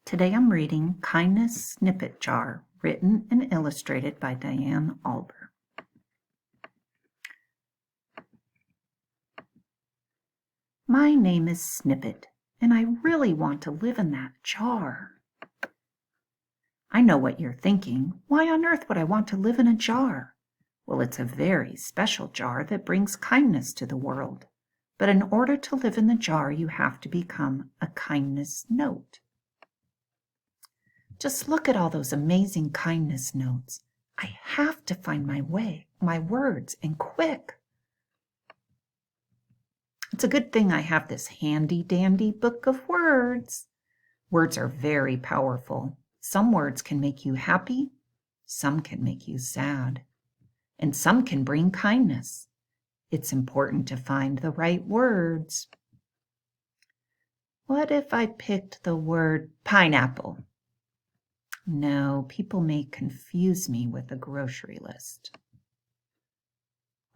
Today I'm reading Kindness Snippet Jar, written and illustrated by Diane Alber. My name is Snippet, and I really want to live in that jar. I know what you're thinking. Why on earth would I want to live in a jar? Well, it's a very special jar that brings kindness to the world. But in order to live in the jar, you have to become a kindness note. Just look at all those amazing kindness notes. I have to find my words, and quick. It's a good thing I have this handy-dandy book of words. Words are very powerful. Some words can make you happy, some can make you sad, and some can bring kindness. It's important to find the right words. What if I picked the word pineapple? No, people may confuse me with a grocery list.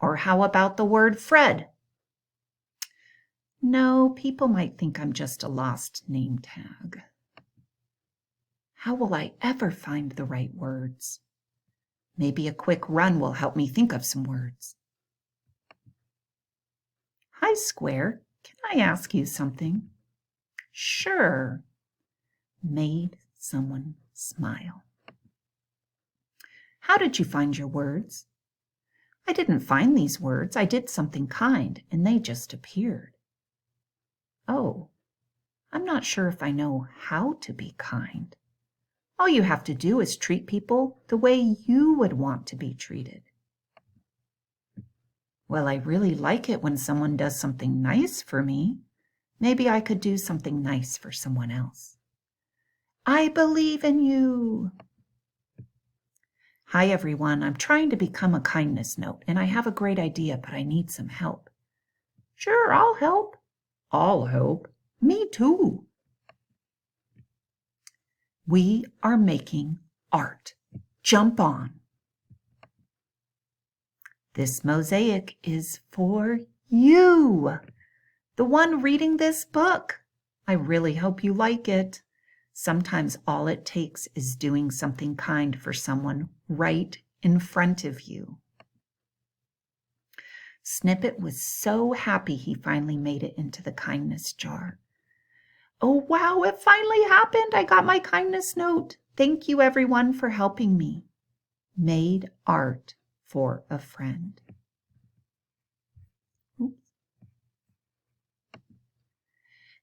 Or how about the word Fred? No, people might think I'm just a lost name tag. How will I ever find the right words? Maybe a quick run will help me think of some words. Hi, Square. Can I ask you something? Sure. Made someone smile. How did you find your words? I didn't find these words. I did something kind, and they just appeared. Oh, I'm not sure if I know how to be kind. All you have to do is treat people the way you would want to be treated. Well, I really like it when someone does something nice for me. Maybe I could do something nice for someone else. I believe in you. Hi, everyone. I'm trying to become a kindness note, and I have a great idea, but I need some help. Sure, I'll help. I'll help. Me too. We are making art. Jump on. This mosaic is for you, the one reading this book. I really hope you like it. Sometimes all it takes is doing something kind for someone right in front of you. Snippet was so happy he finally made it into the kindness jar. Oh, wow, it finally happened. I got my kindness note. Thank you, everyone, for helping me. Made art for a friend.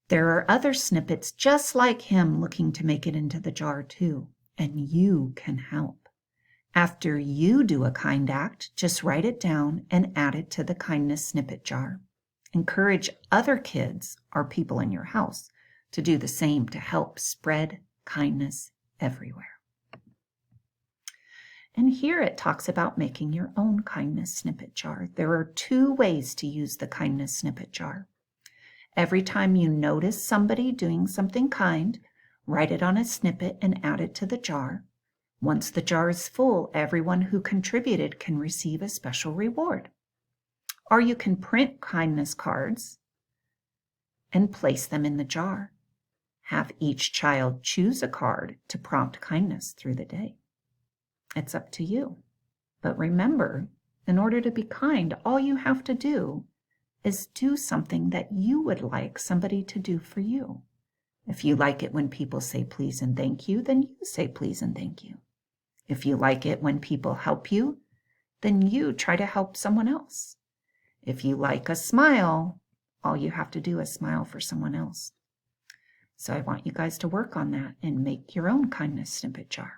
There are other snippets just like him looking to make it into the jar too, and you can help. After you do a kind act, just write it down and add it to the kindness snippet jar. Encourage other kids or people in your house to do the same to help spread kindness everywhere. And here it talks about making your own kindness snippet jar. There are 2 ways to use the kindness snippet jar. Every time you notice somebody doing something kind, write it on a snippet and add it to the jar. Once the jar is full, everyone who contributed can receive a special reward. Or you can print kindness cards and place them in the jar. Have each child choose a card to prompt kindness through the day. It's up to you. But remember, in order to be kind, all you have to do is do something that you would like somebody to do for you. If you like it when people say please and thank you, then you say please and thank you. If you like it when people help you, then you try to help someone else. If you like a smile, all you have to do is smile for someone else. So I want you guys to work on that and make your own kindness snippet jar.